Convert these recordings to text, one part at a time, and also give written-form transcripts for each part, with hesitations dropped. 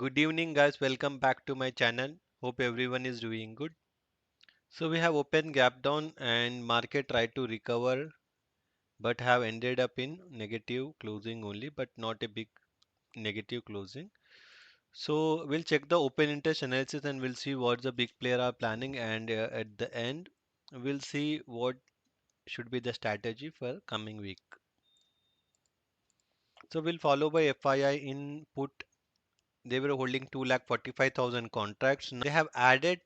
Good evening, guys. Welcome back to my channel. Hope everyone is doing good. So we have opened gap down and market tried to recover but have ended up in negative closing only, but not a big negative closing. So we'll check the open interest analysis and we'll see what the big player are planning, and at the end we'll see what should be the strategy for coming week. So we'll follow by FII in put. They were holding 2,45,000 contracts. Now they have added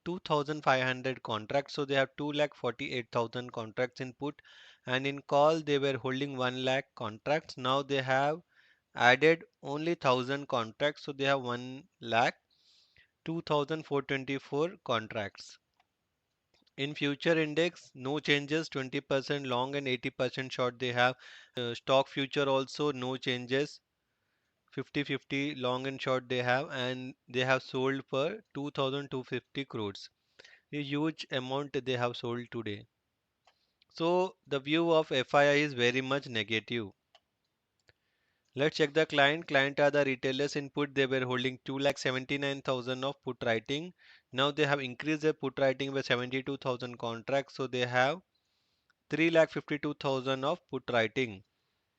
2,500 contracts, so they have 2,48,000 contracts in put, and in call they were holding 1 lakh contracts. Now they have added only 1,000 contracts, so they have 1 lakh 2,424 contracts. In future index, no changes, 20% long and 80% short they have. Stock future also no changes, 50-50 long and short they have, and they have sold for 2,250 crores. A huge amount they have sold today. So the view of FII is very much negative. Let's check the client. Client are the retailers in put. They were holding 2,79,000 of put writing. Now they have increased their put writing by 72,000 contracts. So they have 3,52,000 of put writing.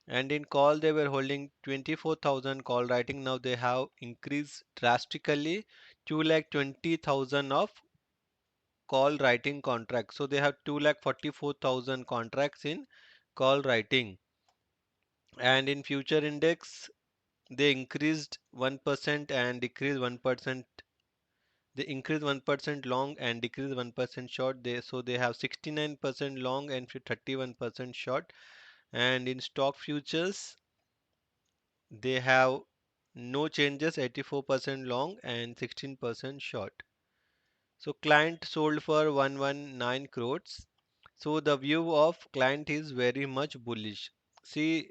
And in call they were holding 24,000 call writing. Now they have increased drastically 2,20,000 of call writing contracts. So they have 2,44,000 contracts in call writing. And in future index, they increased 1% and decreased 1%. They increased 1% long and decreased 1% short. So they have 69% long and 31% short. And in stock futures, they have no changes, 84% long and 16% short. So client sold for 119 crores. So the view of client is very much bullish. See,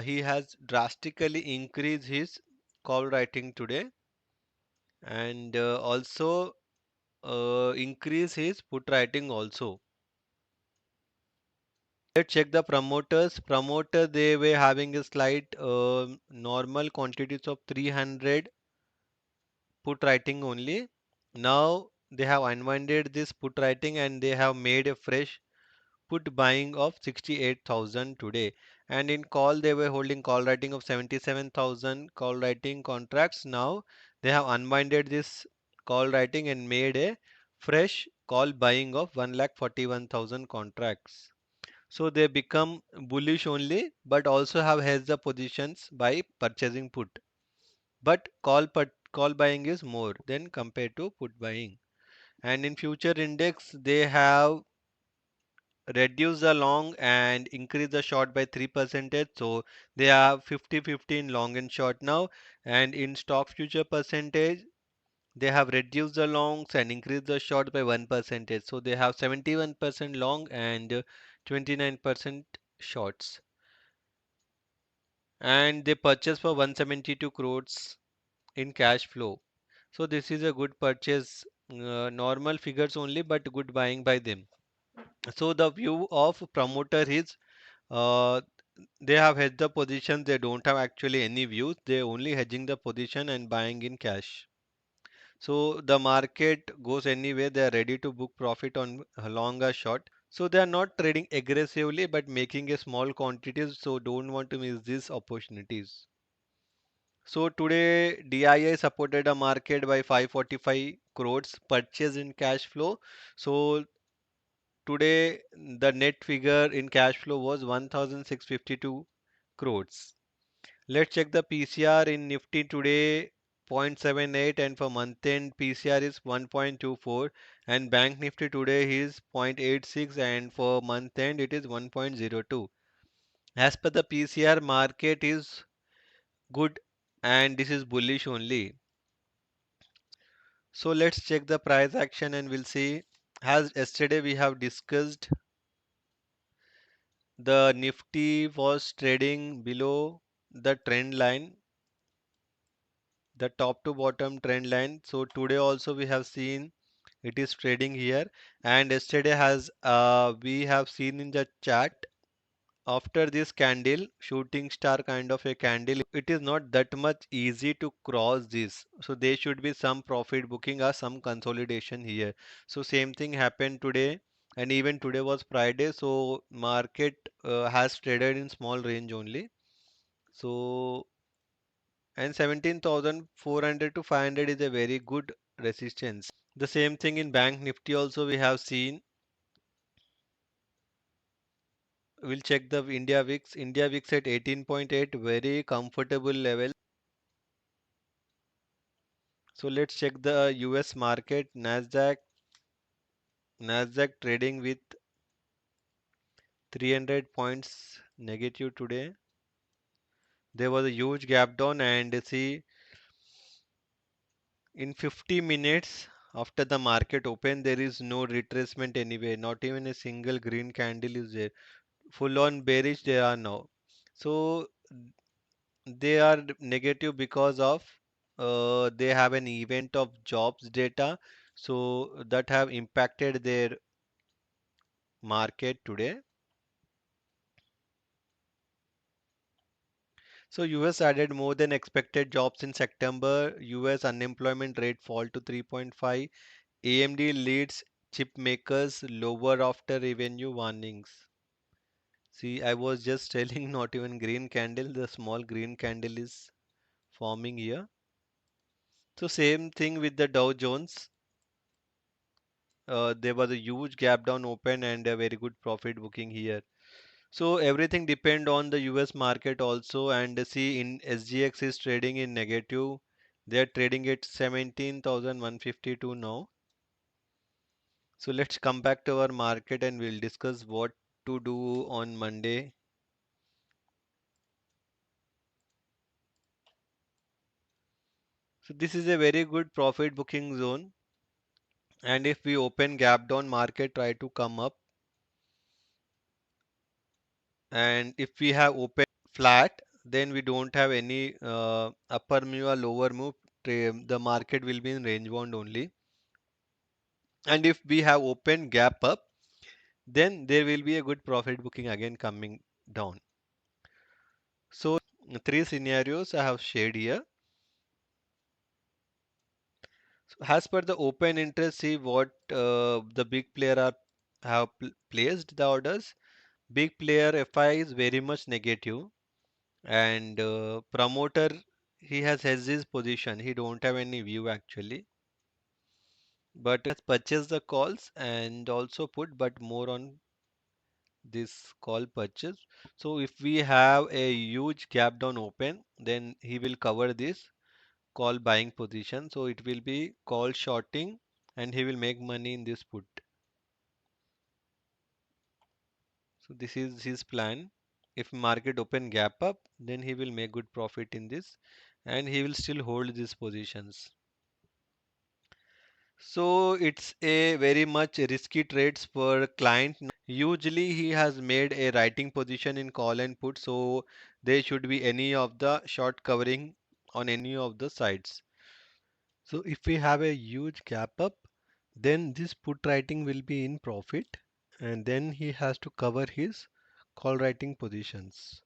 he has drastically increased his call writing today, and also increase his put writing also. Let's check the promoters. Promoter, they were having a slight normal quantities of 300 put writing only. Now they have unwinded this put writing and they have made a fresh put buying of 68,000 today. And in call they were holding call writing of 77,000 call writing contracts. Now they have unwinded this call writing and made a fresh call buying of 1,41,000 contracts. So they become bullish only, but also have hedged the positions by purchasing put. But call buying is more than compared to put buying. And in future index they have reduce the long and increase the short by 3%. So they have 50-50 in long and short now. And in stock future percentage, they have reduced the longs and increased the short by 1%. So they have 71% long and 29% shorts. And they purchase for 172 crores in cash flow. So this is a good purchase, normal figures only, but good buying by them. So the view of promoter is uh, they have hedged the position. They don't have actually any views. They only hedging the position and buying in cash. So the market goes anyway. They are ready to book profit on a long or short. So they are not trading aggressively, but making a small quantities. So don't want to miss these opportunities. So today DIA supported a market by 545 crores purchase in cash flow. So today the net figure in cash flow was 1,652 crores. Let's check the PCR in Nifty today 0.78, and for month end PCR is 1.24, and Bank Nifty today is 0.86, and for month end it is 1.02. As per the PCR, market is good and this is bullish only. So let's check the price action and we'll see. As yesterday we have discussed, the Nifty was trading below the trend line, the top to bottom trend line. So today also we have seen it is trading here, and yesterday has we have seen in the chart after this candle, shooting star kind of a candle, it is not that much easy to cross this. So there should be some profit booking or some consolidation here. So same thing happened today, and even today was Friday. So market has traded in small range only. So and 17,400 to 500 is a very good resistance. The same thing in Bank Nifty also we have seen. We'll check the India VIX. India VIX at 18.8, very comfortable level. So let's check the US market. Nasdaq trading with 300 points negative today. There was a huge gap down, and see, in 50 minutes after the market open, there is no retracement anywhere. Not even a single green candle is there. Full on bearish they are now. So they are negative because of they have an event of jobs data, so that have impacted their market today. So US added more than expected jobs in September. US unemployment rate fall to 3.5. AMD leads chip makers lower after revenue warnings. See, I was just telling not even green candle, the small green candle is forming here. So same thing with the Dow Jones. There was a huge gap down open and a very good profit booking here. So everything depend on the US market also, and see in SGX is trading in negative. They are trading at 17,152 now. So let's come back to our market and we'll discuss what to do on Monday. So this is a very good profit booking zone, and if we open gap down, market try to come up, and if we have open flat, then we don't have any upper move or lower move. The market will be in range bound only. And if we have open gap up, then there will be a good profit booking again coming down. So three scenarios I have shared here. So as per the open interest, see what the big player are have placed the orders. Big player FI is very much negative, and promoter, he has his position. He don't have any view actually, but has purchased the calls and also put, but more on this call purchase. So if we have a huge gap down open, then he will cover this call buying position. So it will be call shorting, and he will make money in this put. So this is his plan. If market open gap up, then he will make good profit in this, and he will still hold these positions. So it's a very much risky trades for client. Usually he has made a writing position in call and put, so there should be any of the short covering on any of the sides. So if we have a huge gap up, then this put writing will be in profit, and then he has to cover his call writing positions.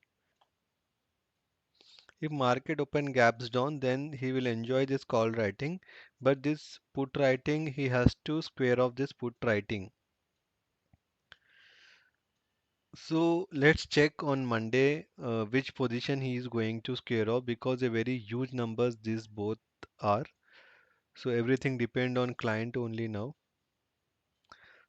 If market open gaps down, then he will enjoy this call writing, but this put writing, he has to square off this put writing. So let's check on Monday which position he is going to square off, because a very huge numbers these both are. So everything depend on client only now.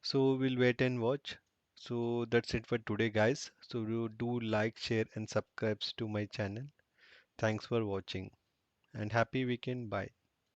So we'll wait and watch. So that's it for today, guys. So you do like, share, and subscribe to my channel. Thanks for watching and happy weekend. Bye.